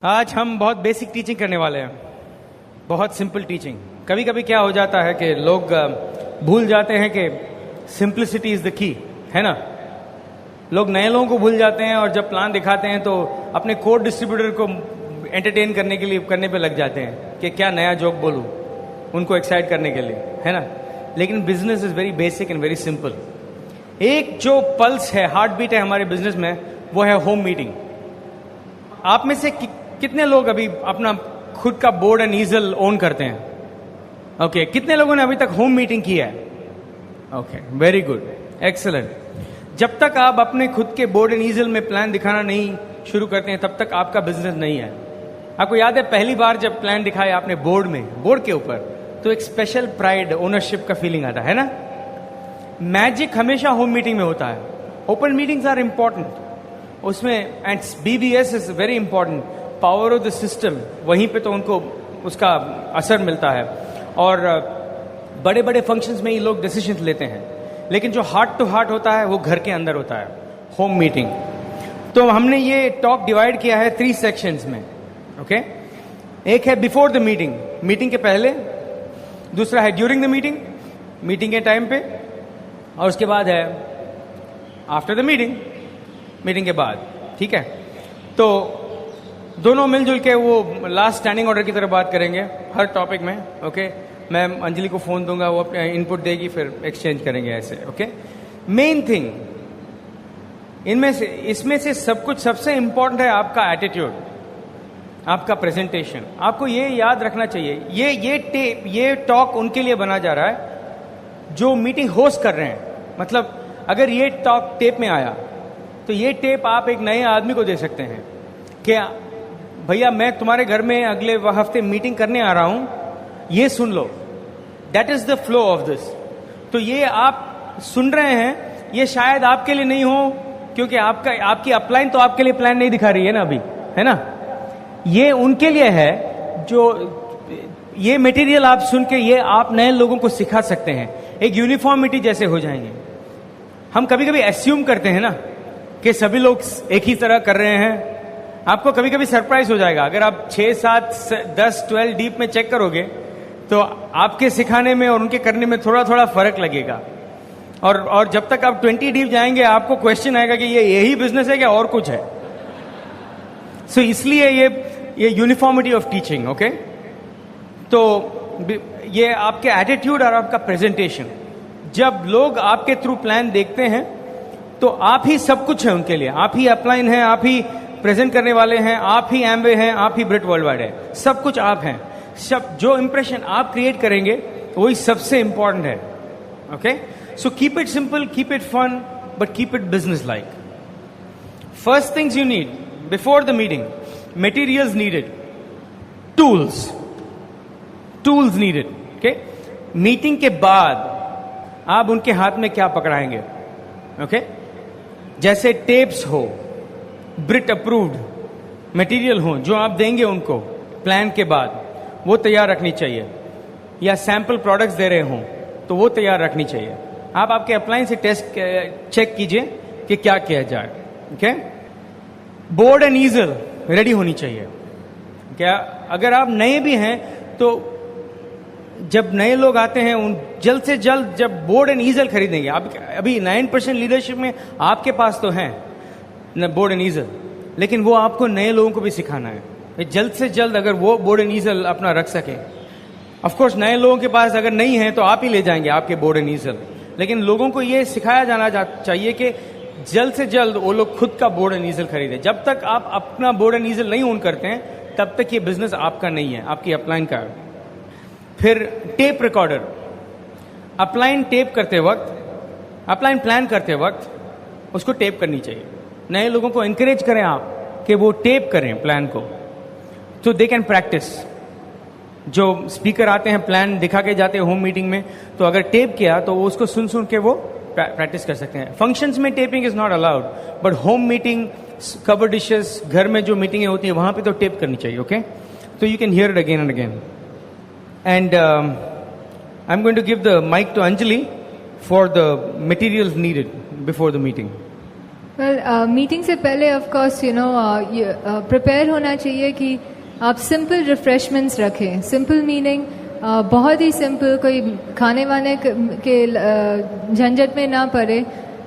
आज हम बहुत बेसिक टीचिंग करने वाले हैं, बहुत सिंपल टीचिंग। कभी कभी क्या हो जाता है कि लोग भूल जाते हैं कि सिंप्लिसिटी इज द की, है ना। लोग नए लोगों को भूल जाते हैं और जब प्लान दिखाते हैं तो अपने कोड डिस्ट्रीब्यूटर को एंटरटेन करने के लिए करने पे लग जाते हैं कि क्या नया जोक बोलूं, उनको एक्साइट करने के लिए, है ना। लेकिन business is very basic and very simple. एक जो पल्स है, हार्ट बीट है हमारे बिजनेस में, वो है होम मीटिंग। आप में से कितने लोग अभी अपना खुद का बोर्ड एंड ईजल ओन करते हैं? ओके, कितने लोगों ने अभी तक होम मीटिंग की है? Okay, very good, excellent. जब तक आप अपने खुद के बोर्ड एंड ईजल में प्लान दिखाना नहीं शुरू करते हैं तब तक आपका बिजनेस नहीं है। आपको याद है पहली बार जब प्लान दिखाया आपने बोर्ड में, बोर्ड के ऊपर, तो एक स्पेशल प्राइड, ओनरशिप का फीलिंग आता है ना। मैजिक हमेशा होम मीटिंग में होता है। ओपन मीटिंग्स आर इंपॉर्टेंट, उसमें and BBS is very important, power of the system, वहीं पे तो उनको उसका असर मिलता है। और बड़े बड़े फंक्शंस में ही लोग डिसीजन लेते हैं, लेकिन जो हार्ट टू हार्ट होता है वो घर के अंदर होता है, होम मीटिंग। तो हमने ये टॉक डिवाइड किया है 3 सेक्शंस में, ओके। एक है बिफोर द मीटिंग, मीटिंग के पहले। दूसरा है ड्यूरिंग द मीटिंग, मीटिंग के टाइम पे। और उसके बाद है आफ्टर द मीटिंग, मीटिंग के बाद, ठीक है। तो दोनों मिलजुल के वो लास्ट स्टैंडिंग ऑर्डर की तरह बात करेंगे हर टॉपिक में, ओके। मैं अंजलि को फोन दूंगा, वो अपने इनपुट देगी, फिर एक्सचेंज करेंगे ऐसे, ओके। मेन थिंग इसमें से सब कुछ सबसे इंपॉर्टेंट है आपका एटीट्यूड, आपका प्रेजेंटेशन। आपको ये याद रखना चाहिए, ये टॉक उनके लिए बना जा रहा है जो मीटिंग होस्ट कर रहे हैं। मतलब अगर ये टॉक टेप में आया तो ये टेप आप एक नए आदमी को दे सकते हैं कि भैया मैं तुम्हारे घर में अगले हफ्ते मीटिंग करने आ रहा हूं, ये सुन लो। That is the flow of this. तो ये आप सुन रहे हैं, ये शायद आपके लिए नहीं हो, क्योंकि आपकी अपलाइन तो आपके लिए प्लान नहीं दिखा रही है ना अभी, है ना। ये उनके लिए है जो ये मटेरियल आप सुन के ये आप नए लोगों को सिखा सकते हैं, एक यूनिफॉर्मिटी जैसे हो जाएंगे। हम कभी कभी एस्यूम करते हैं ना कि सभी लोग एक ही तरह कर रहे हैं। आपको कभी कभी सरप्राइज हो जाएगा, अगर आप 6, 7, 10, 12 डीप में चेक करोगे तो आपके सिखाने में और उनके करने में थोड़ा थोड़ा फर्क लगेगा। और जब तक आप 20 डीप जाएंगे आपको क्वेश्चन आएगा कि ये यही बिजनेस है क्या और कुछ है। सो इसलिए ये यूनिफॉर्मिटी ऑफ टीचिंग, ओके। तो ये आपके एटीट्यूड और आपका प्रेजेंटेशन, जब लोग आपके थ्रू प्लान देखते हैं तो आप ही सब कुछ है उनके लिए। आप ही अपलाइन हैं, आप ही प्रेजेंट करने वाले हैं, आप ही एम्वे हैं, आप ही ब्रिट वर्ल्ड वाइड है, सब कुछ आप हैं। सब जो इंप्रेशन आप क्रिएट करेंगे वही सबसे इंपॉर्टेंट है, okay. So keep it simple, keep it fun, but keep it businesslike. First things you need before the meeting, materials needed, tools needed, okay. Meeting के बाद आप उनके हाथ में क्या पकड़ाएंगे, ओके। जैसे टेप्स हो, ब्रिट अप्रूव्ड मटेरियल हो जो आप देंगे उनको प्लान के बाद, वो तैयार रखनी चाहिए। या सैंपल प्रोडक्ट्स दे रहे हों तो वो तैयार रखनी चाहिए। आप आपके अप्लायंस से टेस्ट चेक कीजिए कि क्या किया जाए, ओके। बोर्ड एंड ईजल रेडी होनी चाहिए। क्या अगर आप नए भी हैं तो जब नए लोग आते हैं उन जल्द से जल्द जब बोर्ड एंड ईजल खरीदेंगे, आप अभी 9% लीडरशिप में आपके पास तो है न बोर्ड एंड ईजल, लेकिन वो आपको नए लोगों को भी सिखाना है। जल्द से जल्द अगर वो बोर्ड एंड ईजल अपना रख सके, ऑफ कोर्स नए लोगों के पास अगर नहीं है तो आप ही ले जाएंगे आपके बोर्ड एंड ईजल, लेकिन लोगों को ये सिखाया जाना चाहिए कि जल्द से जल्द वो लोग खुद का बोर्ड एंड ईजल खरीदे। जब तक आप अपना बोर्ड एंड ईजल नहीं ओन करते हैं तब तक ये बिजनेस आपका नहीं है, आपकी अपलाइन का है। फिर टेप रिकॉर्डर, अपलाइन टेप करते वक्त, अपलाइन प्लान करते वक्त उसको टेप करनी चाहिए। नए लोगों को एनकरेज करें आप कि वो टेप करें प्लान को, तो दे कैन प्रैक्टिस। जो स्पीकर आते हैं प्लान दिखा के जाते हैं होम मीटिंग में, तो अगर टेप किया तो वो उसको सुन सुन के वो प्रैक्टिस कर सकते हैं। फंक्शंस में taping is not allowed, but home meeting, cover dishes, घर में जो मीटिंगें होती है वहां पे तो टेप करनी चाहिए, ओके। तो you can hear it again and again. And I'm going to give the mic to Anjali for the materials needed before the meeting. Well meeting से पहले ऑफ कोर्स प्रिपेयर होना चाहिए कि आप सिंपल रिफ्रेशमेंट्स रखें. Simple meaning बहुत ही simple, कोई खाने वाने के झंझट में ना पड़े,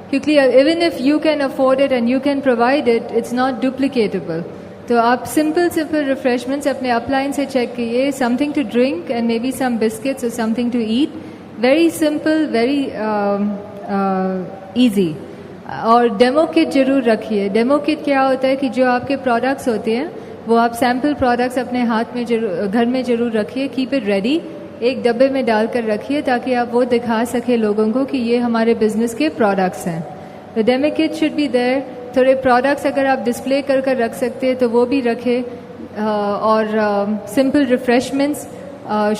क्योंकि even if you can afford it and you can provide it, it's not duplicatable. तो आप सिंपल रिफ्रेशमेंट्स अपने अपलाइन से चेक कीजिए. Something to drink and maybe some biscuits और something to eat. Very simple, very easy. और demo kit जरूर रखिए. Demo kit क्या होता है कि जो आपके प्रोडक्ट्स होते हैं वो आप सैम्पल प्रोडक्ट्स अपने हाथ में घर में जरूर रखिए. Keep it ready. एक डब्बे में डालकर रखिए ताकि आप वो दिखा सके लोगों को कि ये हमारे बिजनेस के प्रोडक्ट्स हैं. The demo kit should be there. थोड़े प्रोडक्ट्स अगर आप डिस्प्ले कर रख सकते हैं तो वो भी रखें. और simple refreshments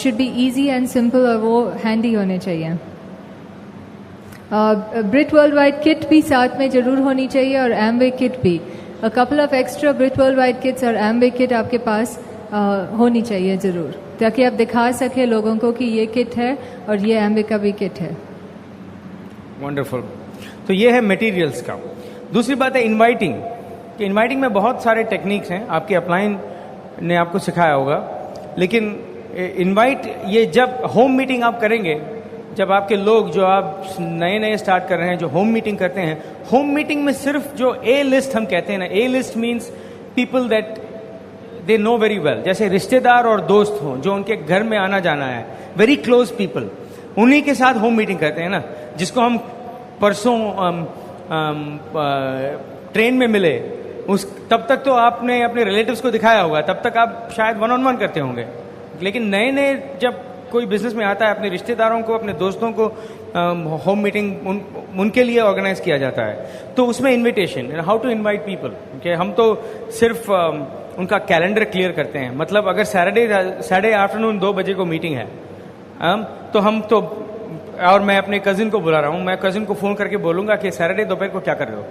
should be easy and simple, और वो हैंडी होने चाहिए. ब्रिट वर्ल्ड वाइड किट भी साथ में जरूर होनी चाहिए और एम्वे किट भी. A couple of extra Britt world wide kits और एम्वे किट आपके पास होनी चाहिए ज़रूर, ताकि आप दिखा सके लोगों को कि ये किट है और ये एम्वे का भी किट है. वंडरफुल. तो ये है मटेरियल्स का. दूसरी बात है इनवाइटिंग. कि इनवाइटिंग में बहुत सारे टेक्निक्स हैं, आपके अपलाइन ने आपको सिखाया होगा. लेकिन इनवाइट, ये जब होम मीटिंग आप करेंगे, जब आपके लोग जो आप नए स्टार्ट कर रहे हैं जो होम मीटिंग करते हैं, होम मीटिंग में सिर्फ जो ए लिस्ट हम कहते हैं ना, A list means people that they know very well, जैसे रिश्तेदार और दोस्त हों जो उनके घर में आना जाना है, वेरी क्लोज पीपल, उन्हीं के साथ होम मीटिंग करते हैं ना. जिसको हम परसों ट्रेन में मिले, तब तक तो आपने अपने रिलेटिव्स को दिखाया होगा, तब तक आप शायद 1-on-1 करते होंगे. लेकिन नए जब कोई बिजनेस में आता है, अपने रिश्तेदारों को, अपने दोस्तों को होम मीटिंग उनके लिए ऑर्गेनाइज किया जाता है. तो उसमें invitation, how to invite people, कि हम तो सिर्फ उनका कैलेंडर क्लियर करते हैं. मतलब अगर सैटरडे आफ्टरनून 2 बजे को मीटिंग है, तो हम तो, और मैं अपने कजिन को बुला रहा हूँ, मैं कजिन को फोन करके बोलूंगा कि सैटरडे दोपहर को क्या कर रहे हो.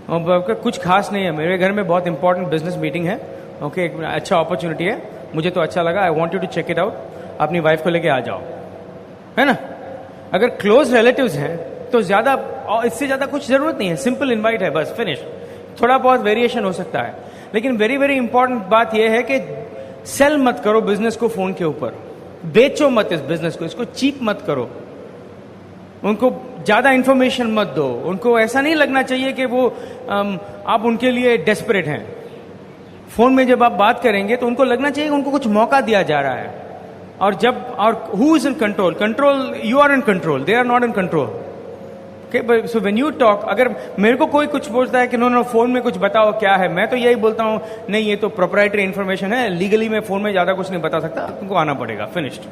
और कुछ खास नहीं है, मेरे घर में बहुत इंपॉर्टेंट बिजनेस मीटिंग है. ओके, एक अच्छा अपॉर्चुनिटी है, मुझे तो अच्छा लगा, I want you to check it out, अपनी वाइफ को लेके आ जाओ, है ना. अगर क्लोज रिलेटिव्स हैं तो ज्यादा, इससे ज्यादा कुछ जरूरत नहीं है. सिंपल इनवाइट है, बस फिनिश. थोड़ा बहुत वेरिएशन हो सकता है, लेकिन वेरी वेरी इंपॉर्टेंट बात यह है कि सेल मत करो बिजनेस को फोन के ऊपर. बेचो मत इस बिजनेस को, इसको चीप मत करो. उनको ज्यादा इंफॉर्मेशन मत दो. उनको ऐसा नहीं लगना चाहिए कि वो आप उनके लिए डेस्परेट हैं. फोन में जब आप बात करेंगे तो उनको लगना चाहिए कि उनको कुछ मौका दिया जा रहा है. और who is in control? Control, you are in control, they are not in control. Okay, so when you talk, अगर मेरे को कोई कुछ बोलता है कि नो फोन में कुछ बताओ क्या है, मैं तो यही बोलता हूं, नहीं ये तो प्रोप्राइटरी इंफॉर्मेशन है, लीगली मैं फोन में ज्यादा कुछ नहीं बता सकता, तुमको आना पड़ेगा, फिनिश्ड.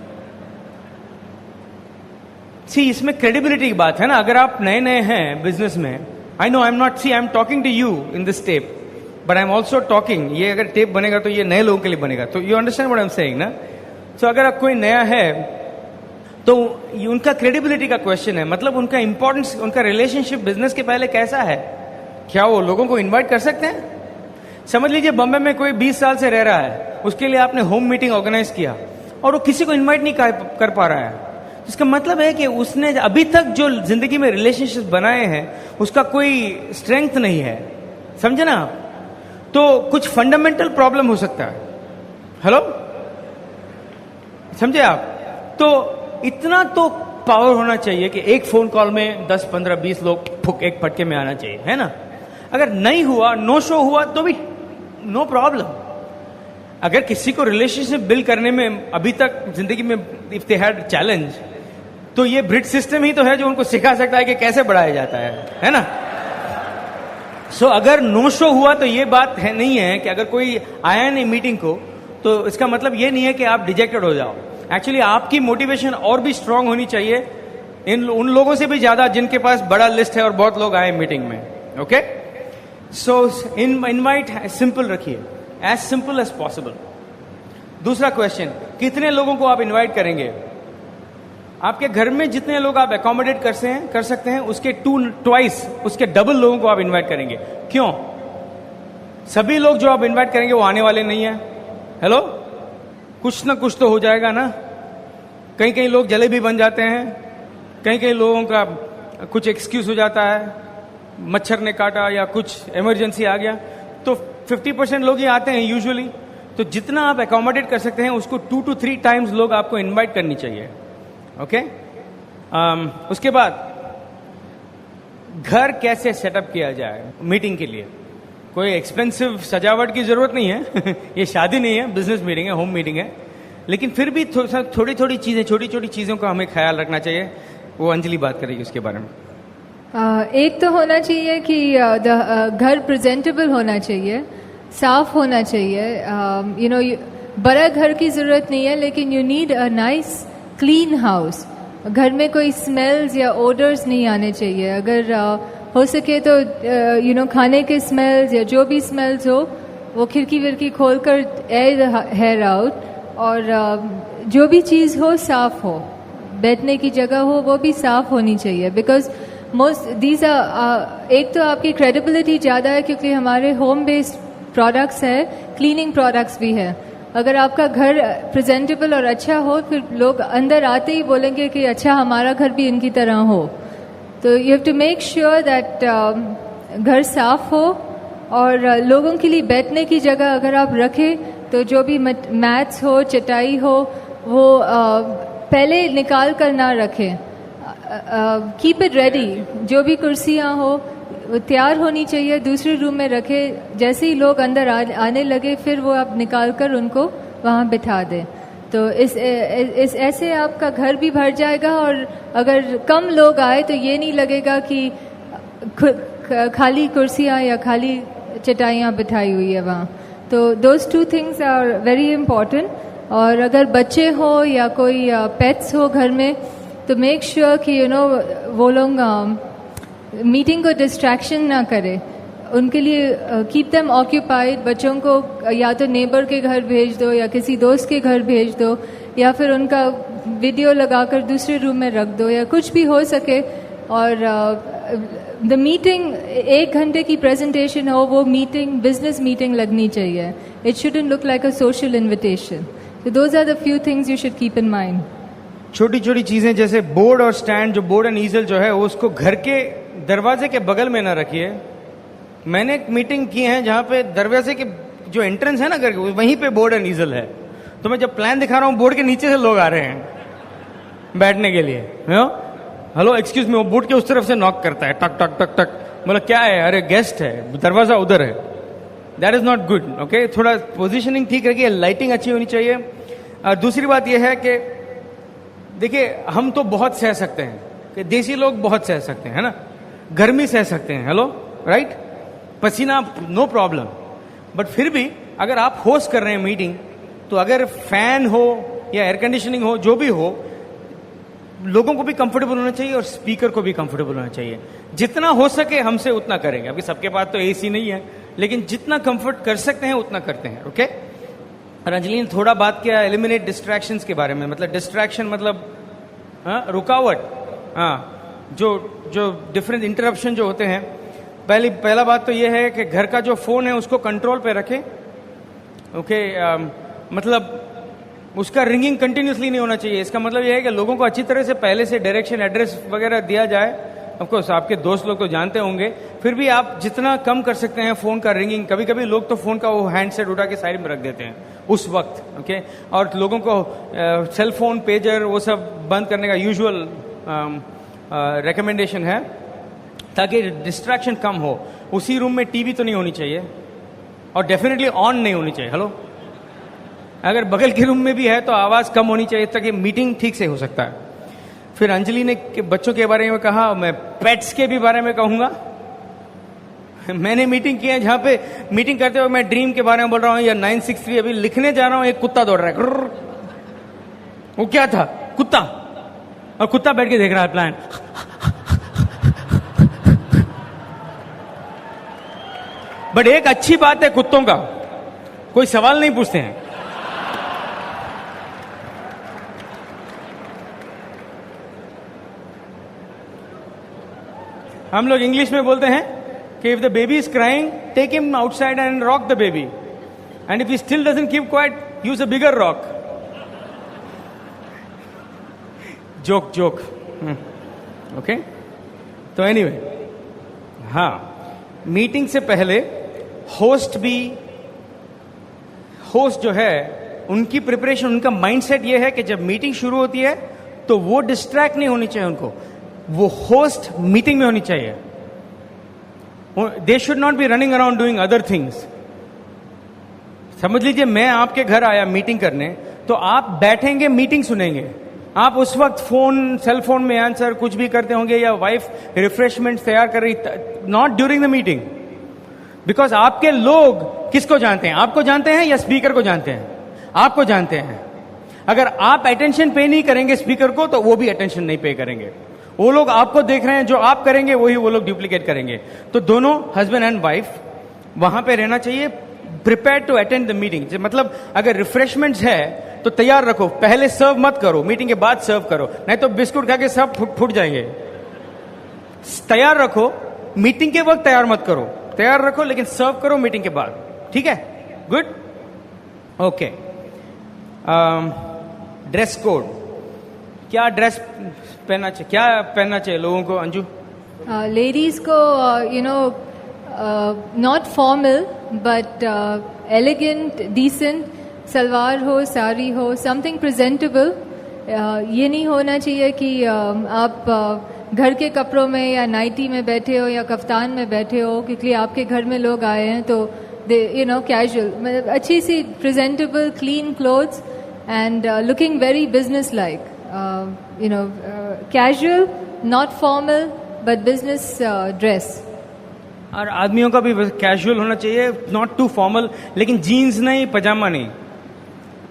सी, इसमें क्रेडिबिलिटी की बात है ना. अगर आप नए हैं बिजनेस में, I know, I am talking to you in this tape, but I am also talking, ये अगर टेप बनेगा तो ये नए लोगों के लिए बनेगा. तो you understand what I am saying ना. सो अगर आप कोई नया है तो ये उनका क्रेडिबिलिटी का क्वेश्चन है. मतलब उनका इंपॉर्टेंस, उनका रिलेशनशिप बिजनेस के पहले कैसा है, क्या वो लोगों को इन्वाइट कर सकते हैं. समझ लीजिए बॉम्बे में कोई 20 साल से रह रहा है, उसके लिए आपने होम मीटिंग ऑर्गेनाइज किया और वो किसी को इन्वाइट नहीं कर पा रहा है. इसका मतलब है कि उसने अभी तक जो जिंदगी में रिलेशनशिप बनाए हैं उसका कोई स्ट्रेंथ नहीं है. समझे ना आप. तो कुछ फंडामेंटल प्रॉब्लम हो सकता है. हेलो, समझे आप. तो इतना तो पावर होना चाहिए कि एक फोन कॉल में 10, 15, 20 लोग एक फटके में आना चाहिए, है ना. अगर नहीं हुआ, नो शो हुआ तो भी नो प्रॉब्लम. अगर किसी को रिलेशनशिप बिल्ड करने में अभी तक जिंदगी में इफ दे हैड चैलेंज, तो ये ब्रिट सिस्टम ही तो है जो उनको सिखा सकता है कि कैसे बढ़ाया जाता है ना. सो अगर नो शो हुआ तो ये बात है नहीं है कि अगर कोई आया नहीं मीटिंग को तो इसका मतलब ये नहीं है कि आप डिजेक्टेड हो जाओ. एक्चुअली आपकी मोटिवेशन और भी स्ट्रांग होनी चाहिए उन लोगों से भी ज्यादा जिनके पास बड़ा लिस्ट है और बहुत लोग आए मीटिंग में. ओके, सो इनवाइट सिंपल रखिए, एज सिंपल एज पॉसिबल. दूसरा क्वेश्चन, कितने लोगों को आप इनवाइट करेंगे? आपके घर में जितने लोग आप एकोमोडेट कर सकते हैं उसके ट्वाइस, उसके डबल लोगों को आप इनवाइट करेंगे. क्यों? सभी लोग जो आप इनवाइट करेंगे वो आने वाले नहीं है. हेलो, कुछ ना कुछ तो हो जाएगा ना. कई लोग जलेबी बन जाते हैं, कई लोगों का कुछ एक्सक्यूज हो जाता है, मच्छर ने काटा या कुछ इमरजेंसी आ गया, तो 50% लोग ही आते हैं यूजुअली। तो जितना आप एकोमोडेट कर सकते हैं उसको 2 to 3 टाइम्स लोग आपको इनवाइट करनी चाहिए। ओके उसके बाद घर कैसे सेटअप किया जाए मीटिंग के लिए। कोई एक्सपेंसिव सजावट की जरूरत नहीं है ये शादी नहीं है, बिजनेस मीटिंग है, होम मीटिंग है, लेकिन फिर भी थोड़ी थोड़ी चीजें, छोटी छोटी चीजों का हमें ख्याल रखना चाहिए। वो अंजलि बात करेगी उसके बारे में। एक तो होना चाहिए कि घर प्रेजेंटेबल होना चाहिए, साफ होना चाहिए। बड़ा घर की जरूरत नहीं है, लेकिन you need a nice clean house. घर में कोई स्मेल्स या ओडर्स नहीं आने चाहिए। अगर हो सके तो खाने के स्मेल्स या जो भी स्मेल्स हो वो खिड़की विड़की खोल कर एयर आउट, और जो भी चीज़ हो साफ हो, बैठने की जगह हो वो भी साफ होनी चाहिए। बिकॉज एक तो आपकी क्रेडिबिलिटी ज़्यादा है क्योंकि हमारे होम बेस्ड प्रोडक्ट्स है, क्लीनिंग प्रोडक्ट्स भी है। अगर आपका घर प्रेजेंटेबल और अच्छा हो, फिर लोग अंदर आते ही बोलेंगे कि अच्छा हमारा घर भी इनकी तरह हो। तो you have to make sure that घर साफ हो, और लोगों के लिए बैठने की जगह अगर आप रखें तो जो भी मैट्स हो, चटाई हो, वो पहले निकाल कर ना रखें। Keep it ready. जो भी कुर्सियाँ हो वो तैयार होनी चाहिए, दूसरे रूम में रखे। जैसे ही लोग अंदर आने लगे फिर वो आप निकाल कर उनको वहाँ बिठा दें। तो इस ऐसे आपका घर भी भर जाएगा, और अगर कम लोग आए तो ये नहीं लगेगा कि खाली कुर्सियाँ या खाली चटाइयाँ बिठाई हुई है वहाँ। तो those 2 things are very important. और अगर बच्चे हो या कोई पेट्स हो घर में, तो मेक श्योर कि वो लोग मीटिंग को डिस्ट्रैक्शन ना करें। उनके लिए कीप देम ऑक्यूपाइड। बच्चों को या तो नेबर के घर भेज दो या किसी दोस्त के घर भेज दो, या फिर उनका वीडियो लगाकर दूसरे रूम में रख दो, या कुछ भी हो सके। और द मीटिंग 1 घंटे की प्रेजेंटेशन हो, वो मीटिंग बिजनेस मीटिंग लगनी चाहिए। It shouldn't look like a social invitation. So those are the few things you should keep in mind. छोटी छोटी चीजें जैसे बोर्ड और स्टैंड, जो बोर्ड एंड ईजल जो है उसको घर के दरवाजे के बगल में ना रखिए। मैंने एक मीटिंग की है जहाँ पे दरवाजे के जो एंट्रेंस है ना घर के, वहीं पे बोर्ड एंड ईजल है। तो मैं जब प्लान दिखा रहा हूँ, बोर्ड के नीचे से लोग आ रहे हैं बैठने के लिए। हेलो एक्सक्यूज मी, वो बोर्ड के उस तरफ से नॉक करता है, टक टक टक टक। बोला क्या है? अरे गेस्ट है, दरवाजा उधर है। That is not good. Okay, थोड़ा पोजीशनिंग ठीक रखिए, लाइटिंग अच्छी होनी चाहिए। दूसरी बात यह है कि देखिए, हम तो बहुत सह सकते हैं, कि देसी लोग बहुत सह सकते हैं, है ना, गर्मी सह सकते हैं, हेलो राइट, पसीना नो प्रॉब्लम। बट फिर भी अगर आप होस्ट कर रहे हैं मीटिंग, तो अगर फैन हो या एयर कंडीशनिंग हो, जो भी हो, लोगों को भी कंफर्टेबल होना चाहिए और स्पीकर को भी कंफर्टेबल होना चाहिए। जितना हो सके हमसे उतना करेंगे। अभी सबके पास तो एसी नहीं है, लेकिन जितना कंफर्ट कर सकते हैं उतना करते हैं। ओके। और अंजलि ने थोड़ा बात किया एलिमिनेट डिस्ट्रैक्शंस के बारे में। मतलब डिस्ट्रैक्शन मतलब रुकावट, जो जो डिफरेंट इंटरप्शन जो होते हैं। पहला बात तो यह है कि घर का जो फोन है उसको कंट्रोल पे रखें। ओके, मतलब उसका रिंगिंग कंटिन्यूसली नहीं होना चाहिए। इसका मतलब यह है कि लोगों को अच्छी तरह से पहले से डायरेक्शन, एड्रेस वगैरह दिया जाए। ऑफकोर्स आपके दोस्त लोग तो जानते होंगे, फिर भी आप जितना कम कर सकते हैं फोन का रिंगिंग। कभी कभी लोग तो फोन का वो हैंडसेट उठा के साइड में रख देते हैं उस वक्त। ओके, और लोगों को सेल फोन, पेजर, वो सब बंद करने का यूजुअल रिकमेंडेशन है, ताकि डिस्ट्रैक्शन कम हो। उसी रूम में टीवी तो नहीं होनी चाहिए, और डेफिनेटली ऑन नहीं होनी चाहिए। हेलो, अगर बगल के रूम में भी है तो आवाज कम होनी चाहिए, ताकि मीटिंग ठीक से हो सकता है। फिर अंजलि ने बच्चों के बारे में कहा, मैं पेट्स के भी बारे में कहूंगा। मैंने मीटिंग की है जहां पे मीटिंग करते हुए मैं ड्रीम के बारे में बोल रहा हूं, या 963 अभी लिखने जा रहा हूं, एक कुत्ता दौड़ रहा है। वो क्या था? कुत्ता। और कुत्ता बैठ के देख रहा है प्लान। बट एक अच्छी बात है कुत्तों का, कोई सवाल नहीं पूछते हैं। हम लोग इंग्लिश में बोलते हैं कि if the baby is crying, take him outside and rock the baby, and if he still doesn't keep quiet, use a bigger rock. Joke joke. Okay, तो एनीवे, हाँ, मीटिंग से पहले होस्ट जो है उनकी प्रिपरेशन, उनका माइंडसेट ये है कि जब मीटिंग शुरू होती है तो वो डिस्ट्रैक्ट नहीं होनी चाहिए उनको, वो होस्ट मीटिंग में होनी चाहिए. They should not be running around doing other things. समझ लीजिए मैं आपके घर आया मीटिंग करने, तो आप बैठेंगे, मीटिंग सुनेंगे. आप उस वक्त सेल फोन में आंसर कुछ भी करते होंगे, या वाइफ रिफ्रेशमेंट तैयार कर रही, not during the meeting. Because आपके लोग किसको जानते हैं? आपको जानते हैं या स्पीकर को जानते हैं? आपको जानते हैं. अगर आप अटेंशन पे नहीं करेंगे स्पीकर को, तो वो भी अटेंशन नहीं पे करेंगे. वो लोग आपको देख रहे हैं, जो आप करेंगे वही वो लोग डुप्लीकेट करेंगे. तो दोनों हस्बैंड एंड वाइफ वहां पे रहना चाहिए, prepare to attend the meeting. मतलब अगर रिफ्रेशमेंट्स है तो तैयार रखो, पहले सर्व मत करो, मीटिंग के बाद सर्व करो, नहीं तो बिस्कुट खा के सब फूट जाएंगे. तैयार रखो, मीटिंग के वक्त तैयार मत करो, तैयार रखो लेकिन सर्व करो मीटिंग के बाद. ठीक है, गुड, ओके. ड्रेस कोड, क्या ड्रेस पहनना चाहिए, क्या पहनना चाहिए लोगों को? अंजू, लेडीज को not formal but elegant, decent, salwar हो, साड़ी हो, समथिंग प्रेजेंटेबल. ये नहीं होना चाहिए कि आप घर के कपड़ों में या नाइटी में बैठे हो या कफ्तान में बैठे हो, क्योंकि आपके घर में लोग आए हैं. तो दे कैजुअल, मतलब अच्छी सी presentable clean clothes and looking very business like. Casual, not formal but business dress. और आदमियों का भी कैजुअल होना चाहिए, नॉट टू फॉर्मल, लेकिन जीन्स नहीं, पजामा नहीं.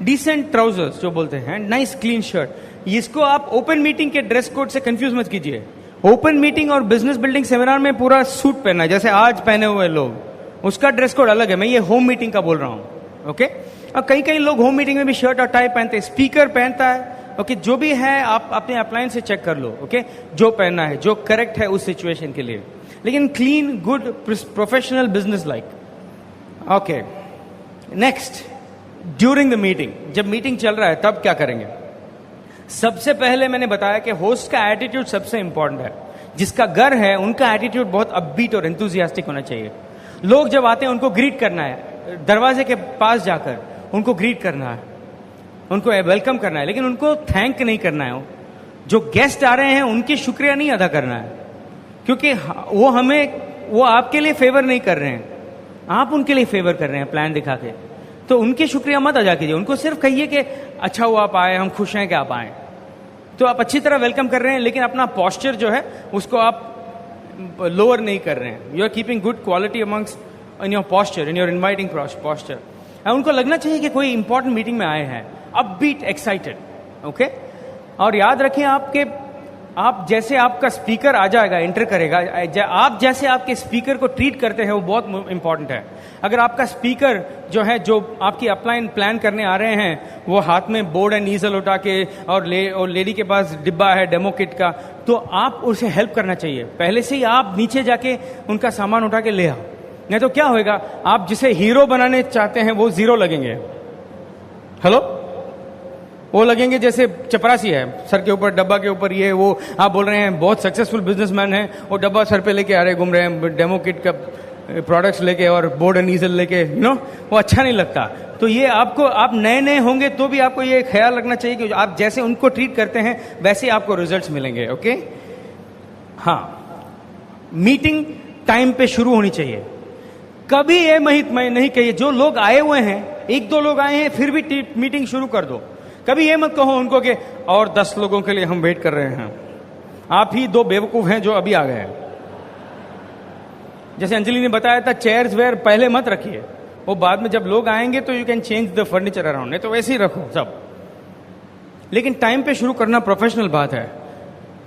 डिसेंट ट्राउजर्स जो बोलते हैं, नाइस क्लीन शर्ट. इसको आप ओपन मीटिंग के ड्रेस कोड से कंफ्यूज मत कीजिए. ओपन मीटिंग और बिजनेस बिल्डिंग सेमिनार में पूरा सूट पहनना है, जैसे आज पहने हुए लोग, उसका ड्रेस कोड अलग है. मैं ये होम मीटिंग का बोल रहा हूं. ओके, और कई लोग होम मीटिंग में भी शर्ट और टाई पहनते हैं, स्पीकर पहनता है. ओके, जो भी है आप अपने अप्लायंस से चेक कर लो. ओके, जो पहनना है, जो करेक्ट है उस सिचुएशन के लिए, लेकिन clean, good, professional, business like. Okay, next, during the meeting, जब मीटिंग चल रहा है तब क्या करेंगे? सबसे पहले मैंने बताया कि होस्ट का एटीट्यूड सबसे इंपॉर्टेंट है. जिसका घर है उनका एटीट्यूड बहुत अपबीट और एंथुसियास्टिक होना चाहिए. लोग जब आते हैं उनको ग्रीट करना है, दरवाजे के पास जाकर उनको ग्रीट करना है, उनको वेलकम करना है, लेकिन उनको थैंक नहीं करना है. जो गेस्ट आ रहे हैं उनकी शुक्रिया नहीं अदा करना है, क्योंकि वो आपके लिए फेवर नहीं कर रहे हैं, आप उनके लिए फेवर कर रहे हैं प्लान दिखा के. तो उनकी शुक्रिया मत अदा कीजिए, उनको सिर्फ कहिए कि अच्छा हुआ आप आए, हम खुश हैं कि आप आए. तो आप अच्छी तरह वेलकम कर रहे हैं, लेकिन अपना पॉस्चर जो है उसको आप लोअर नहीं कर रहे हैं. You are keeping good quality amongst in your posture, in your inviting posture. उनको लगना चाहिए कि कोई इंपॉर्टेंट मीटिंग में आए हैं, अपबीट, एक्साइटेड. ओके, और याद रखिए आप जैसे आपका स्पीकर आ जाएगा, एंटर करेगा, आप जैसे आपके स्पीकर को ट्रीट करते हैं वो बहुत इंपॉर्टेंट है. अगर आपका स्पीकर जो है, जो आपकी अपलाइन प्लान करने आ रहे हैं, वो हाथ में बोर्ड एंड ईजल उठा के और लेडी के पास डिब्बा है डेमो किट का, तो आप उसे हेल्प करना चाहिए. पहले से ही आप नीचे जाके उनका सामान उठा के ले आओ, नहीं तो क्या होएगा, आप जिसे हीरो बनाने चाहते हैं वो जीरो लगेंगे. हेलो, वो लगेंगे जैसे चपरासी है, सर के ऊपर डब्बा के ऊपर ये वो, आप बोल रहे हैं बहुत सक्सेसफुल बिजनेसमैन है, वो डब्बा सर पे लेके आ रहे, घूम रहे हैं डेमो किट का प्रोडक्ट्स लेके और बोर्ड एंड ईजल लेके, वो अच्छा नहीं लगता. तो ये आप नए होंगे तो भी आपको ये ख्याल रखना चाहिए कि आप जैसे उनको ट्रीट करते हैं वैसे आपको रिजल्ट्स मिलेंगे. ओके, हाँ, मीटिंग टाइम पे शुरू होनी चाहिए. कभी ये नहीं कहिए, जो लोग आए हुए हैं, 1-2 लोग आए हैं फिर भी मीटिंग शुरू कर दो. कभी ये मत कहो उनको कि और 10 लोगों के लिए हम वेट कर रहे हैं. आप ही 2 बेवकूफ हैं जो अभी आ गए हैं. जैसे अंजलि ने बताया था, चेयर्स वेयर पहले मत रखिए, वो बाद में जब लोग आएंगे तो you can change the furniture around, नहीं तो वैसे ही रखो सब. लेकिन टाइम पे शुरू करना प्रोफेशनल बात है.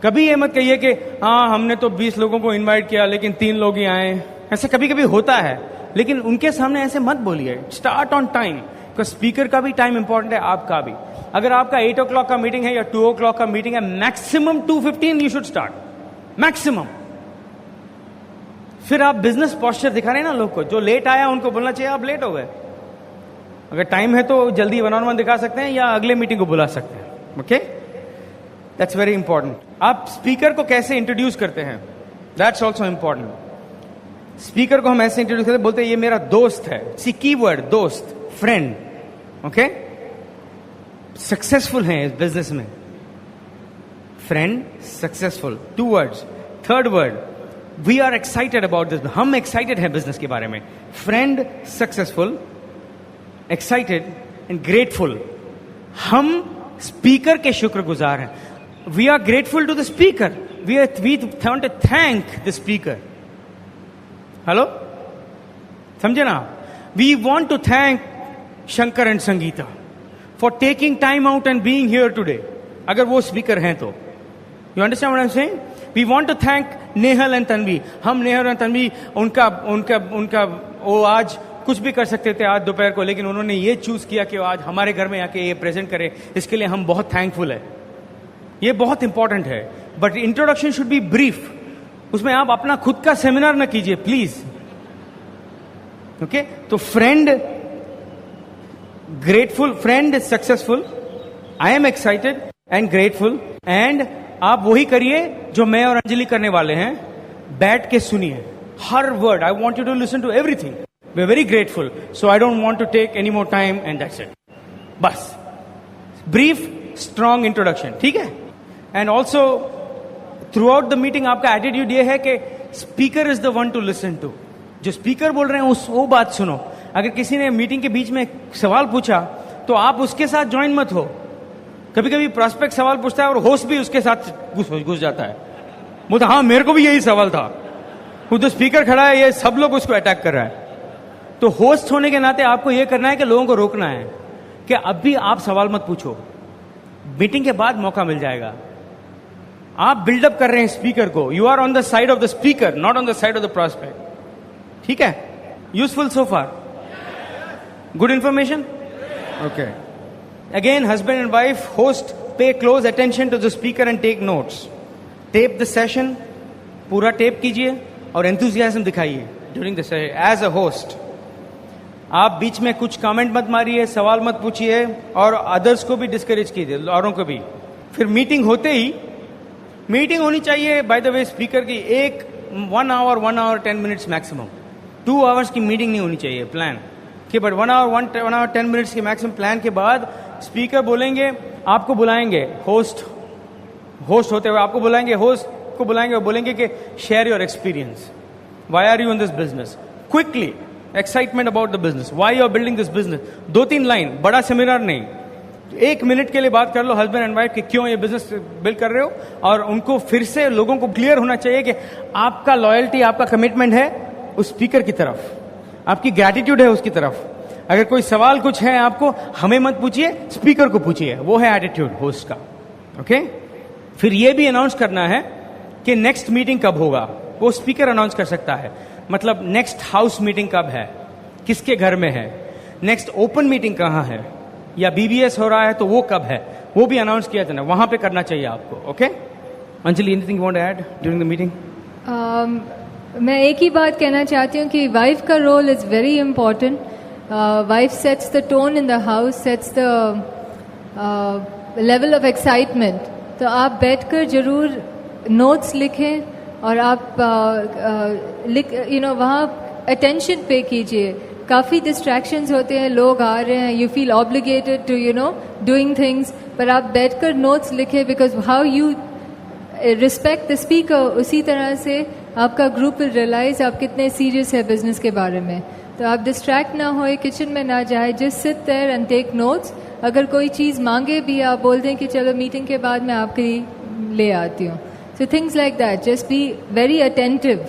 कभी ये मत कहिए कि हाँ हमने तो 20 लोगों को इनवाइट किया लेकिन 3 लोग ही आए. ऐसे कभी कभी होता है, लेकिन उनके सामने ऐसे मत बोलिए. स्टार्ट ऑन टाइम, स्पीकर का भी टाइम इंपॉर्टेंट है, आपका भी. अगर आपका 8 o'clock का मीटिंग है या 2 o'clock का मीटिंग है, maximum 2:15 you should start, maximum. फिर आप बिजनेस पॉस्चर दिखा रहे हैं ना लोग को, जो लेट आया उनको बोलना चाहिए आप लेट हो गए. अगर टाइम है तो जल्दी 1-on-1 दिखा सकते हैं या अगले मीटिंग को बुला सकते हैं. Okay, that's very important. आप स्पीकर को कैसे इंट्रोड्यूस करते हैं, दैट्स ऑल्सो इंपॉर्टेंट. स्पीकर को हम ऐसे इंट्रोड्यूस करते बोलते हैं ये मेरा दोस्त है. सी कीवर्ड दोस्त, फ्रेंड. ओके, सक्सेसफुल है इस बिजनेस में. Friend, successful, 2 words. Third word, we are excited about this. हम एक्साइटेड हैं बिजनेस के बारे में. Friend, successful, excited and grateful. हम स्पीकर के शुक्रगुजार हैं. We are grateful to the speaker. We want to thank the speaker. Hello, समझे ना? We want to thank Shankar and Sangeeta for taking time out and being here today. अगर वो speaker हैं तो you understand what I am saying? We want to thank Nehal and Tanvi. हम Nehal and Tanvi, उनका वो आज कुछ भी कर सकते थे आज दोपहर को, लेकिन उन्होंने ये चूज किया कि आज हमारे घर में आके ये प्रेजेंट करें. इसके लिए हम बहुत थैंकफुल है. ये बहुत इंपॉर्टेंट है. But introduction should be brief. उसमें आप अपना खुद का सेमिनार ना कीजिए प्लीज. ओके, तो friend grateful, friend successful, I am excited and grateful. And आप वही करिए जो मैं और अंजलि करने वाले हैं. बैठ के सुनिए हर word. I want you to listen to everything. We are very grateful, so I don't want to take any more time and that's it. बस ब्रीफ स्ट्रॉन्ग इंट्रोडक्शन, ठीक है? And also throughout the meeting आपका attitude ये है कि speaker is the one to listen to. जो speaker बोल रहे हैं वो बात सुनो. अगर किसी ने मीटिंग के बीच में सवाल पूछा तो आप उसके साथ ज्वाइन मत हो. कभी कभी प्रॉस्पेक्ट सवाल पूछता है और होस्ट भी उसके साथ घुस जाता है. बोलता हाँ मेरे को भी यही सवाल था. वो तो स्पीकर खड़ा है, ये सब लोग उसको अटैक कर रहा है. तो होस्ट होने के नाते आपको यह करना है कि लोगों को रोकना है कि अब भी आप सवाल मत पूछो, मीटिंग के बाद मौका मिल जाएगा. आप बिल्डअप कर रहे हैं स्पीकर को. You are on the side of the speaker, not on the side of the prospect. ठीक है? Useful so far? Good information? Okay. Again, husband and wife, host pay close attention to the speaker and take notes. Tape the session, पूरा tape कीजिए और enthusiasm दिखाइए during the session as a host. आप बीच में कुछ comment मत मारिए, सवाल मत पूछिए और अदर्स को भी डिस्करेज कीजिए, औरों को भी. फिर मीटिंग होते ही, मीटिंग होनी चाहिए बाय द वे स्पीकर की 1 hour 10 minutes मैक्सिमम. 2 hours की मीटिंग नहीं होनी चाहिए प्लान कि, बट 1 hour 10 minutes की मैक्सिमम प्लान के बाद स्पीकर बोलेंगे, आपको बुलाएंगे, होस्ट होते हुए आपको बुलाएंगे, होस्ट को बुलाएंगे और बोलेंगे कि share your experience. Why are you in this business? Quickly, excitement about the business, why you are building this business. 2-3 line, बड़ा सेमिनार नहीं, 1 minute के लिए बात कर लो हस्बैंड एंड वाइफ कि क्यों ये बिजनेस बिल्ड कर रहे हो. और उनको फिर से लोगों को क्लियर होना चाहिए कि आपका लॉयल्टी, आपका कमिटमेंट है उस स्पीकर की तरफ, आपकी ग्रैटिट्यूड है उसकी तरफ. अगर कोई सवाल कुछ है आपको, हमें मत पूछिए, स्पीकर को पूछिए. वो है एटीट्यूड होस्ट का. ओके. फिर ये भी अनाउंस करना है कि नेक्स्ट मीटिंग कब होगा. वो स्पीकर अनाउंस कर सकता है. मतलब नेक्स्ट हाउस मीटिंग कब है, किसके घर में है, नेक्स्ट ओपन मीटिंग कहाँ है, या बीबीएस हो रहा है तो वो कब है, वो भी अनाउंस किया जाना, वहां पे करना चाहिए आपको. Okay. Anjali, anything you want to add during the meeting? मैं एक ही बात कहना चाहती हूँ कि वाइफ का role is very important. Wife sets the tone in the house, sets the level of excitement. तो आप बैठकर जरूर नोट्स लिखें और आप वहाँ अटेंशन पे कीजिए. काफ़ी डिस्ट्रैक्शंस होते हैं, लोग आ रहे हैं, you feel obligated to doing things, पर आप बैठकर नोट्स लिखें. Because how you respect the speaker, उसी तरह से आपका ग्रुप विल रियलाइज आप कितने सीरियस है बिजनेस के बारे में. तो आप डिस्ट्रैक्ट ना होए, किचन में ना जाए, just sit there and take notes. अगर कोई चीज़ मांगे भी, आप बोल दें कि चलो मीटिंग के बाद मैं आपके लिए ले आती हूँ. So things like that, just be very attentive.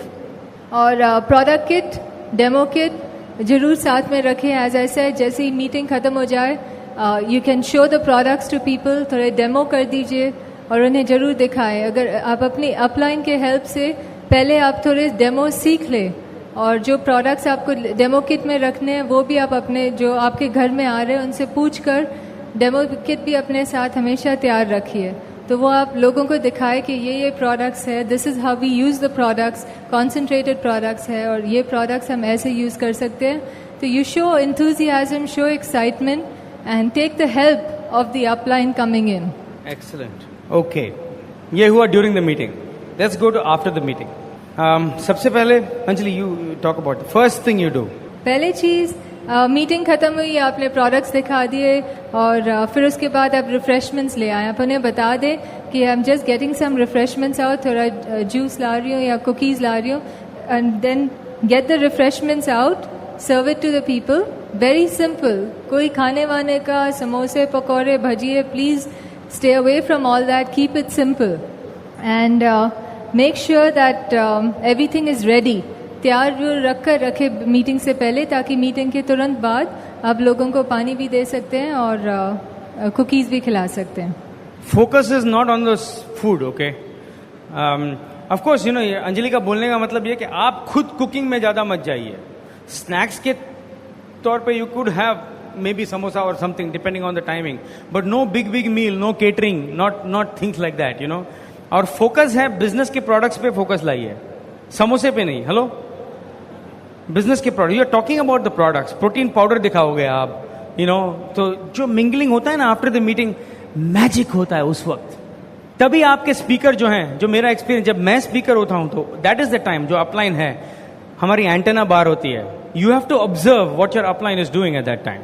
और प्रोडक्ट किट, डेमो किट जरूर साथ में रखें. एज आई सेड, जैसे ही मीटिंग ख़त्म हो जाए, you can show the products to people. थोड़े डेमो कर दीजिए और उन्हें ज़रूर दिखाएं. अगर आप अपनी अपलाइन के हेल्प से पहले आप थोड़े डेमो सीख लें, और जो प्रोडक्ट्स आपको डेमो किट में रखने हैं वो भी आप अपने जो आपके घर में आ रहे हैं उनसे पूछ कर डेमो किट भी अपने साथ हमेशा तैयार रखिए. तो वो आप लोगों को दिखाए कि ये प्रोडक्ट्स है, this is how we use the products, concentrated products है और ये प्रोडक्ट्स हम ऐसे यूज़ कर सकते हैं. तो you show enthusiasm, show excitement and take the help of the upline coming in. Excellent. Okay, ये हुआ during the meeting. Let's go to after the meeting. सबसे पहले Anjali, you talk about first thing you do. पहले चीज़, meeting ख़त्म हुई, आपने products दिखा दिए और फिर उसके बाद आप रिफ़्रेशमेंट्स ले आए. आप उन्हें बता दें कि I am just getting some refreshments out, थोड़ा जूस ला रही हूँ या कुकीज़ ला रही हूँ, and then get the refreshments out, serve it to the people. Very simple. कोई खाने वाने का समोसे पकौड़े भजिए, please stay away from all that, keep it simple and make sure that everything is ready. तैयार रख कर रखे मीटिंग से पहले, ताकि मीटिंग के तुरंत बाद आप लोगों को पानी भी दे सकते हैं और कुकीज़ भी खिला सकते हैं. Focus is not on the food. Okay, of course you know, Anjali का बोलने का मतलब ये कि आप खुद कुकिंग में ज़्यादा मत जाइए. स्नैक्स के तौर पे you could have maybe samosa और something depending on the timing, but no big meal, no catering, not things like that, you know. और फोकस है बिजनेस के प्रोडक्ट्स पे फोकस लाइए, समोसे पे नहीं. हेलो, बिजनेस के product, you are talking about the products. Protein powder दिखाओगे आप, यू नो, तो जो मिंगलिंग होता है ना आफ्टर द मीटिंग, मैजिक होता है उस वक्त. तभी आपके स्पीकर जो हैं, जो मेरा एक्सपीरियंस, जब मैं स्पीकर होता हूं तो दैट इज द टाइम, जो अपलाइन है हमारी एंटेना बार होती है. You have to observe what your upline is doing at that time.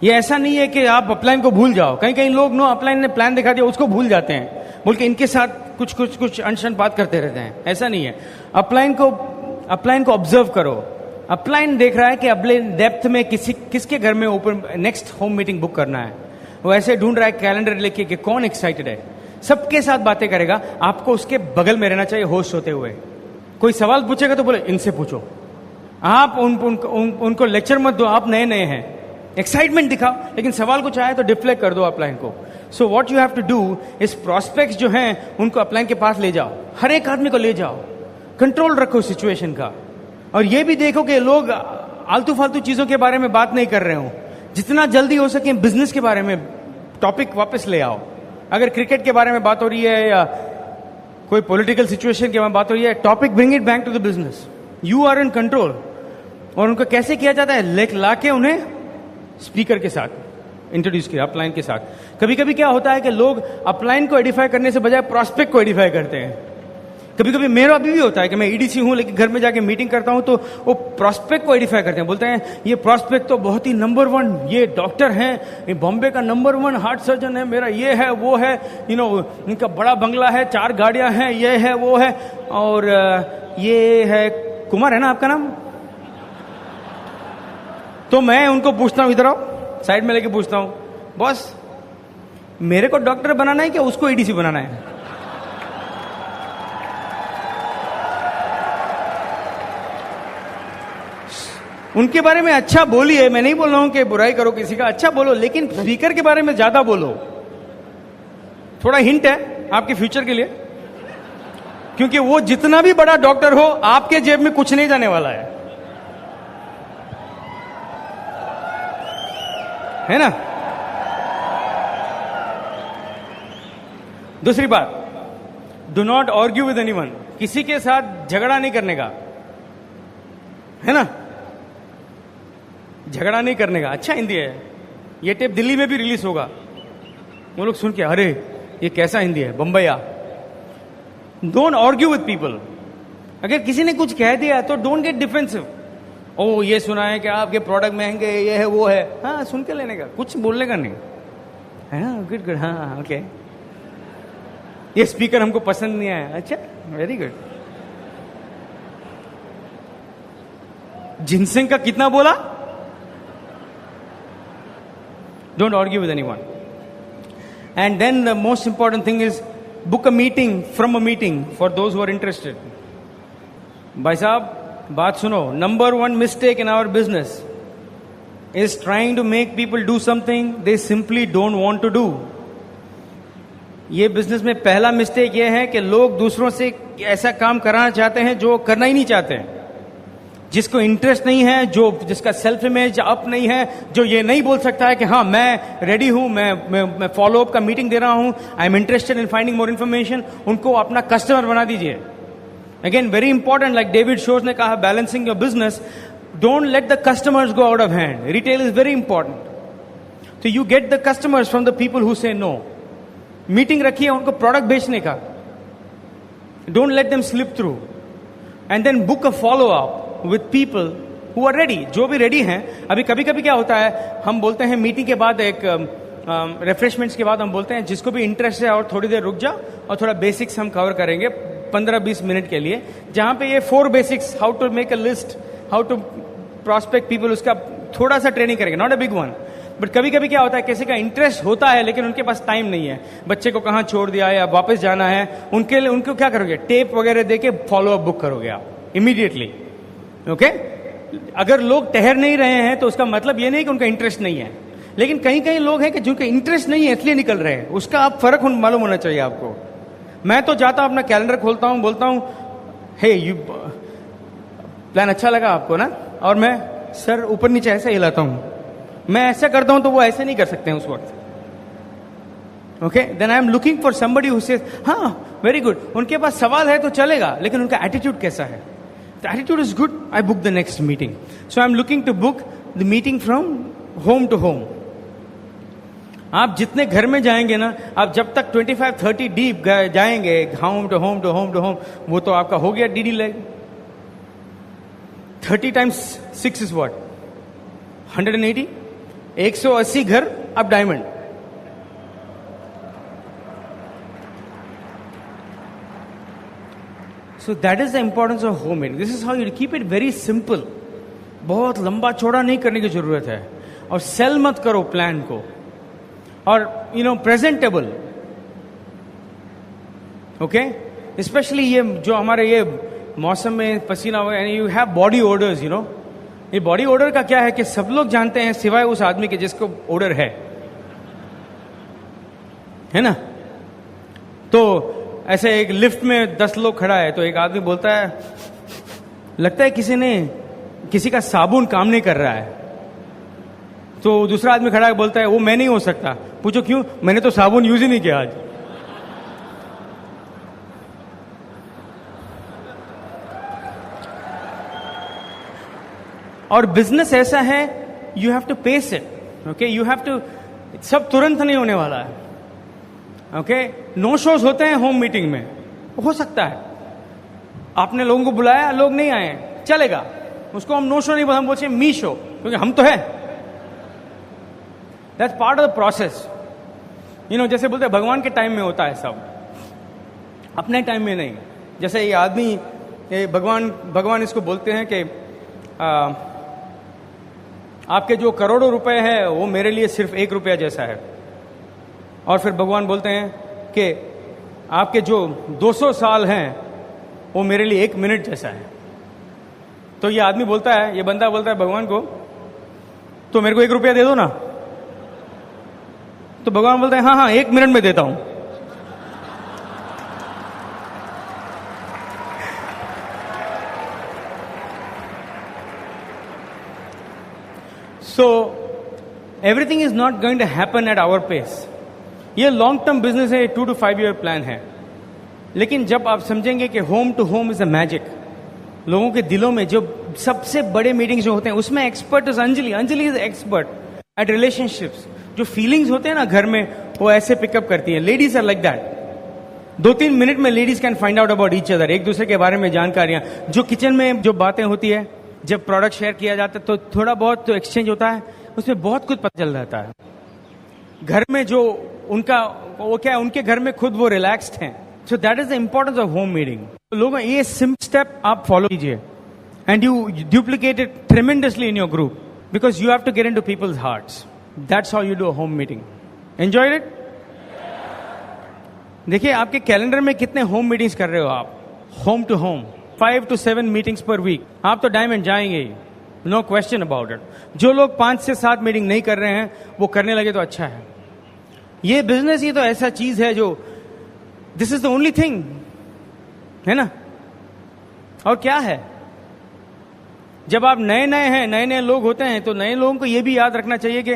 ये ऐसा नहीं है कि आप अपलाइन को भूल जाओ. कहीं कहीं लोग नो अपलाइन ने प्लान दिखा दिया उसको भूल जाते हैं, बोल के इनके साथ कुछ अनशन बात करते रहते हैं. ऐसा नहीं है. अपलाइन को ऑब्जर्व करो. अपलाइन देख रहा है कि अगले डेप्थ में किसके घर में open next home meeting book करना है. वो ऐसे ढूंढ रहा है कैलेंडर लेके कि कौन एक्साइटेड है. सबके साथ बातें करेगा. आपको उसके बगल में रहना चाहिए होस्ट होते हुए. कोई सवाल पूछेगा तो बोले इनसे पूछो. आप उनको लेक्चर मत दो, आप नए नए हैं. एक्साइटमेंट दिखाओ, लेकिन सवाल कुछ आए तो डिफ्लेक्ट कर दो अपलाइन को. So what you have to do is prospects जो हैं उनको अपलाइन के पास ले जाओ. हर एक आदमी को ले जाओ. कंट्रोल रखो सिचुएशन का. और ये भी देखो कि लोग आलतू फालतू चीजों के बारे में बात नहीं कर रहे हो. जितना जल्दी हो सके बिजनेस के बारे में टॉपिक वापस ले आओ. अगर क्रिकेट के बारे में बात हो रही है या कोई पॉलिटिकल सिचुएशन के बारे में बात हो रही है, topic bring it back to the business. You are in control. और उनको कैसे किया जाता है, लाके उन्हें स्पीकर के साथ इंट्रोड्यूस किया, अपलाइन के साथ. कभी कभी क्या होता है कि लोग अपलाइन को एडिफाई करने से बजाय प्रॉस्पेक्ट को एडिफाई करते हैं. कभी कभी मेरा अभी भी होता है कि मैं ईडीसी हूं लेकिन घर में जाके मीटिंग करता हूं तो वो प्रॉस्पेक्ट को एडिफाई करते हैं. बोलते हैं ये प्रॉस्पेक्ट तो बहुत ही नंबर 1, ये डॉक्टर हैं, ये बॉम्बे का नंबर 1 हार्ट सर्जन है, मेरा ये है वो है, यू नो, इनका बड़ा बंगला है, 4 गाड़ियां हैं, ये है वो है. और ये है कुमार, है ना आपका नाम? तो मैं उनको पूछता हूं, इधर आओ, साइड में लेके पूछता हूं, बॉस मेरे को डॉक्टर बनाना है क्या उसको ईडीसी बनाना है? उनके बारे में अच्छा बोलिए. मैं नहीं बोल रहा हूं कि बुराई करो किसी का, अच्छा बोलो, लेकिन स्पीकर के बारे में ज्यादा बोलो. थोड़ा हिंट है आपके फ्यूचर के लिए, क्योंकि वो जितना भी बड़ा डॉक्टर हो आपके जेब में कुछ नहीं जाने वाला है ना. दूसरी बात, do not argue with anyone. किसी के साथ झगड़ा नहीं करने का, है ना. झगड़ा नहीं करने का. अच्छा हिंदी है. ये टेप दिल्ली में भी रिलीज होगा. वो लोग सुन के अरे ये कैसा हिंदी है, बम्बईया. Don't argue with people. अगर किसी ने कुछ कह दिया तो डोंट गेट डिफेंसिव. ओ ये सुना है कि आपके प्रोडक्ट महंगे, ये है वो है. हाँ, सुन के लेने का, कुछ बोलने का नहीं, है ना. गुड गुड, हाँ ओके. ये स्पीकर हमको पसंद नहीं आया. अच्छा, वेरी गुड. जिनसिंग का कितना बोला? Don't argue with anyone. And then the most important thing is book a meeting from a meeting for those who are interested. भाई साहब बात सुनो. Number 1 mistake in our business is trying to make people do something they simply don't want to do. ये business में पहला mistake ये है कि लोग दूसरों से ऐसा काम कराना चाहते हैं जो करना ही नहीं चाहते हैं. जिसको इंटरेस्ट नहीं है, जिसका सेल्फ इमेज अप नहीं है, जो ये नहीं बोल सकता है कि हाँ मैं रेडी हूं, मैं फॉलो अप का मीटिंग दे रहा हूं, I am interested in finding more information, उनको अपना कस्टमर बना दीजिए. Again very important, like David Shores ने कहा, balancing your business. Don't let the customers go out of hand. Retail is very important. तो you get the customers from the people who say no. Meeting रखिए उनको product बेचने का. Don't let them slip through. And then book a follow up with people who are ready, जो भी ready हैं. अभी कभी कभी क्या होता है, हम बोलते हैं मीटिंग के बाद, एक रिफ्रेशमेंट्स के बाद हम बोलते हैं जिसको भी इंटरेस्ट है और थोड़ी देर रुक जा, और थोड़ा बेसिक्स हम कवर करेंगे 15-20 मिनट के लिए, जहां पे ये 4 basics, how to make a list, how to prospect people, उसका थोड़ा सा ट्रेनिंग करेंगे, not a big one. But कभी कभी क्या होता है, किसी का इंटरेस्ट होता है लेकिन उनके पास टाइम नहीं है, बच्चे को कहाँ छोड़ दिया है, अब वापस जाना है, उनके लिए उनको क्या करोगे, टेप वगैरह देके फॉलो अप बुक करोगे आप इमीडिएटली. ओके, अगर लोग ठहर नहीं रहे हैं तो उसका मतलब ये नहीं कि उनका इंटरेस्ट नहीं है, लेकिन कहीं कहीं लोग हैं कि जिनका इंटरेस्ट नहीं है इसलिए निकल रहे हैं, उसका आप फर्क मालूम होना चाहिए आपको. मैं तो जाता हूं, अपना कैलेंडर खोलता हूं, बोलता हूं हे यू प्लान अच्छा लगा आपको ना, और मैं सर ऊपर नीचे ऐसे हिलाता हूं, मैं ऐसा करता हूं तो वो ऐसे नहीं कर सकते हैं उस वक्त. Okay, then I am looking for somebody who says हाँ वेरी गुड, उनके पास सवाल है तो चलेगा, लेकिन उनका एटीट्यूड कैसा है. The attitude is good, I book the next meeting. So I am looking to book the meeting from home to home. आप जितने घर में जाएंगे ना, आप जब तक 25-30 डीप जाएंगे, home to home to home to home, वो तो आपका हो गया DD leg. 30 times 6 is what, 180. 180 घर अब diamond. So that is the importance of home meeting. This is how you keep it very simple. बहुत लंबा चौड़ा नहीं करने की जरूरत है, और सेल मत करो प्लान को, और प्रेजेंटेबल. ओके, स्पेशली ये जो हमारे ये मौसम में पसीना हुआ, यू हैव बॉडी ओडर्स, ये बॉडी ओडर का क्या है कि सब लोग जानते हैं सिवाय उस आदमी के जिसको ओडर है ना. तो ऐसे एक लिफ्ट में 10 लोग खड़ा है, तो एक आदमी बोलता है लगता है किसी का साबुन काम नहीं कर रहा है. तो दूसरा आदमी खड़ा है, बोलता है वो मैं नहीं हो सकता. पूछो क्यों, मैंने तो साबुन यूज ही नहीं किया आज. और बिजनेस ऐसा है, you have to pace it. Okay, you have to, सब तुरंत नहीं होने वाला है. ओके, नो शोज होते हैं होम मीटिंग में, हो सकता है आपने लोगों को बुलाया, लोग नहीं आए, चलेगा, उसको हम नो शो नहीं बोलते, हम बोलते हैं मी शो, क्योंकि हम तो है. That's part of the process. जैसे बोलते हैं भगवान के टाइम में होता है सब, अपने टाइम में नहीं. जैसे ये आदमी, ये भगवान इसको बोलते हैं कि आपके जो करोड़ों रुपए हैं वो मेरे लिए सिर्फ 1 रुपया जैसा है. और फिर भगवान बोलते हैं कि आपके जो 200 साल हैं वो मेरे लिए 1 मिनट जैसा है. तो ये आदमी बोलता है, ये बंदा बोलता है भगवान को, तो मेरे को 1 रुपया दे दो ना. तो भगवान बोलते हैं हाँ 1 मिनट में देता हूं. So everything is not going to happen at our pace. ये लॉन्ग टर्म बिजनेस है, 2 to 5 year प्लान है. लेकिन जब आप समझेंगे कि home to home is a magic, लोगों के दिलों में जो सबसे बड़े मीटिंग्स जो होते हैं उसमें expert is Anjali is expert at relationships. जो फीलिंग्स होते हैं ना घर में, वो ऐसे पिकअप करती हैं. Ladies are like that. 2-3 minute में ladies can find out about each other, एक दूसरे के बारे में जानकारियां. जो किचन में जो बातें होती है, जब प्रोडक्ट शेयर किया जाता है तो थोड़ा बहुत तो एक्सचेंज होता है, उसमें बहुत कुछ पता चल जाता है. घर में जो उनका वो क्या है, उनके घर में खुद वो रिलैक्स्ड हैं. So that is the importance of home meeting. लोगों ये सिंपल स्टेप आप फॉलो कीजिए, and you duplicate it tremendously in your group, because you have to get into people's hearts. That's how you do a home meeting. Enjoyed it. देखिए आपके calendar में कितने home meetings कर रहे हो आप, home to home. 5 to 7 meetings per week. आप तो डायमंड जाएंगे ही, नो क्वेश्चन अबाउट इट. जो लोग 5 से 7 मीटिंग नहीं कर रहे हैं वो करने लगे तो अच्छा है. ये बिजनेस ही तो ऐसा चीज है जो, this is the only thing, है ना. और क्या है, जब आप नए नए लोग होते हैं तो नए लोगों को ये भी याद रखना चाहिए कि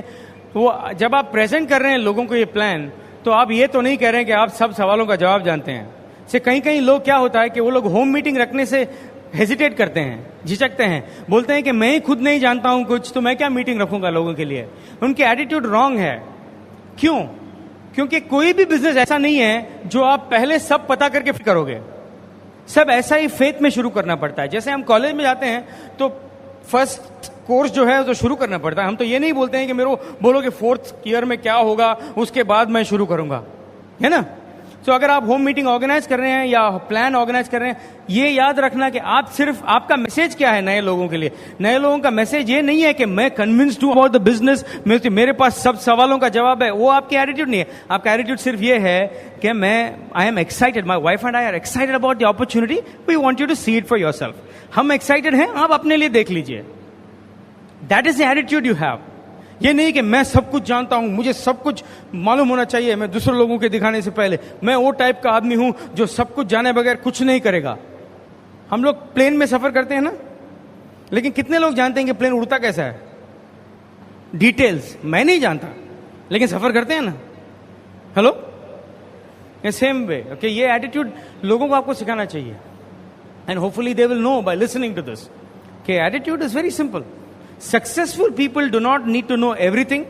वो जब आप प्रेजेंट कर रहे हैं लोगों को ये प्लान, तो आप ये तो नहीं कह रहे हैं कि आप सब सवालों का जवाब जानते हैं. से कहीं लोग क्या होता है कि वो लोग होम मीटिंग रखने से हेजिटेट करते हैं, झिझकते हैं, बोलते हैं कि मैं ही खुद नहीं जानता हूं कुछ, तो मैं क्या मीटिंग रखूंगा लोगों के लिए. उनकी एटीट्यूड रॉन्ग है. क्यों? क्योंकि कोई भी बिजनेस ऐसा नहीं है जो आप पहले सब पता करके फिर करोगे. सब ऐसा ही फेथ में शुरू करना पड़ता है। जैसे हम कॉलेज में जाते हैं तो फर्स्ट कोर्स जो है तो शुरू करना पड़ता है। हम तो ये नहीं बोलते हैं कि मेरे को बोलो कि 4th ईयर में क्या होगा उसके बाद मैं शुरू करूंगा, है ना। तो अगर आप होम मीटिंग ऑर्गेनाइज कर रहे हैं या प्लान ऑर्गेनाइज कर रहे हैं, ये याद रखना कि आप सिर्फ, आपका मैसेज क्या है नए लोगों के लिए। नए लोगों का मैसेज ये नहीं है कि मैं कन्विंस्ड हूं अबाउट द बिजनेस, मेरे पास सब सवालों का जवाब है। वो आपकी एटीट्यूड नहीं है। आपका एटीट्यूड सिर्फ ये है कि I am excited, my wife and I are excited about the opportunity, we want you to see it for yourself. हम एक्साइटेड हैं, आप अपने लिए देख लीजिए। That is the attitude you have. ये नहीं कि मैं सब कुछ जानता हूं, मुझे सब कुछ मालूम होना चाहिए, मैं दूसरे लोगों के दिखाने से पहले, मैं वो टाइप का आदमी हूं जो सब कुछ जाने बगैर कुछ नहीं करेगा। हम लोग प्लेन में सफर करते हैं ना, लेकिन कितने लोग जानते हैं कि प्लेन उड़ता कैसा है? डिटेल्स मैं नहीं जानता, लेकिन सफर करते हैं ना। Hello, same way. ओके, ये एटीट्यूड लोगों को आपको सिखाना चाहिए, and hopefully they will know by listening to this कि attitude is very simple. Successful people do not need to know everything,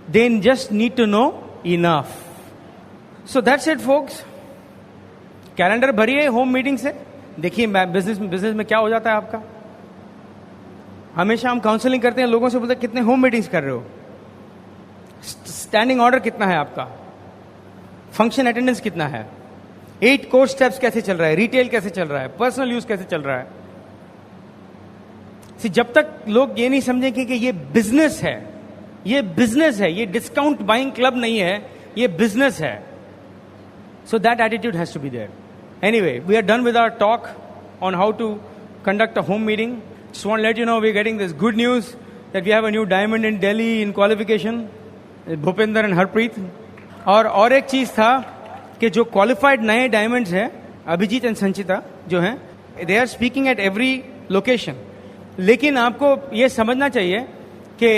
they just need to know enough. So that's it folks. Calendar भरिए home meeting से। देखिए business में क्या हो जाता है आपका। हमेशा हम काउंसलिंग करते हैं, लोगों से बोलते हैं कितने होम मीटिंग्स कर रहे हो, स्टैंडिंग ऑर्डर कितना है आपका, फंक्शन अटेंडेंस कितना है, 8 कोर स्टेप्स कैसे चल रहा है, रिटेल कैसे चल रहा है, पर्सनल यूज कैसे चल रहा है। जब तक लोग ये नहीं समझेंगे कि ये बिजनेस है, ये बिजनेस है, ये डिस्काउंट बाइंग क्लब नहीं है, ये बिजनेस है। So that attitude has to be there. Anyway, we are done with our talk on how to conduct a home meeting. Just want let you know we are getting this good news that we have a new diamond in Delhi in qualification, Bhupendra and Harpreet. और एक चीज था कि जो qualified नए diamonds हैं, Abhijit and Sanchita जो हैं, they are speaking at every location. लेकिन आपको ये समझना चाहिए कि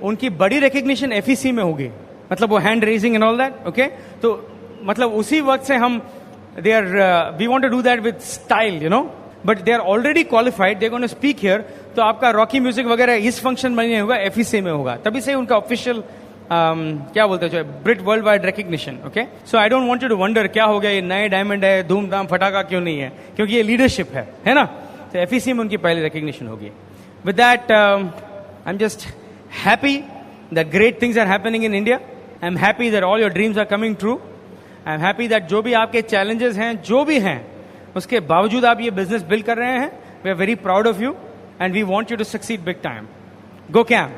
उनकी बड़ी रिकग्निशन एफईसी में होगी, मतलब वो hand raising and all that. Okay, तो मतलब उसी वक्त से हम we want to do that with style, you know, but they are already qualified, they gonna speak here. तो आपका रॉकी म्यूजिक वगैरह इस फंक्शन में नहीं होगा, एफईसी में होगा, तभी से उनका ऑफिशियल क्या बोलते हैं, Brit world wide recognition. Okay, so I don't want you to wonder क्या हो गया, ये नए डायमंड है, धूमधाम फटाका क्यों नहीं है, क्योंकि ये लीडरशिप है ना। तो एफईसी में उनकी पहली रिकग्निशन होगी। With that, I'm just happy that great things are happening in India. I'm happy that all your dreams are coming true. I'm happy that जो भी आपके challenges हैं, जो भी हैं, उसके बावजूद आप ये business build कर रहे हैं। We are very proud of you and we want you to succeed big time. Go Cam!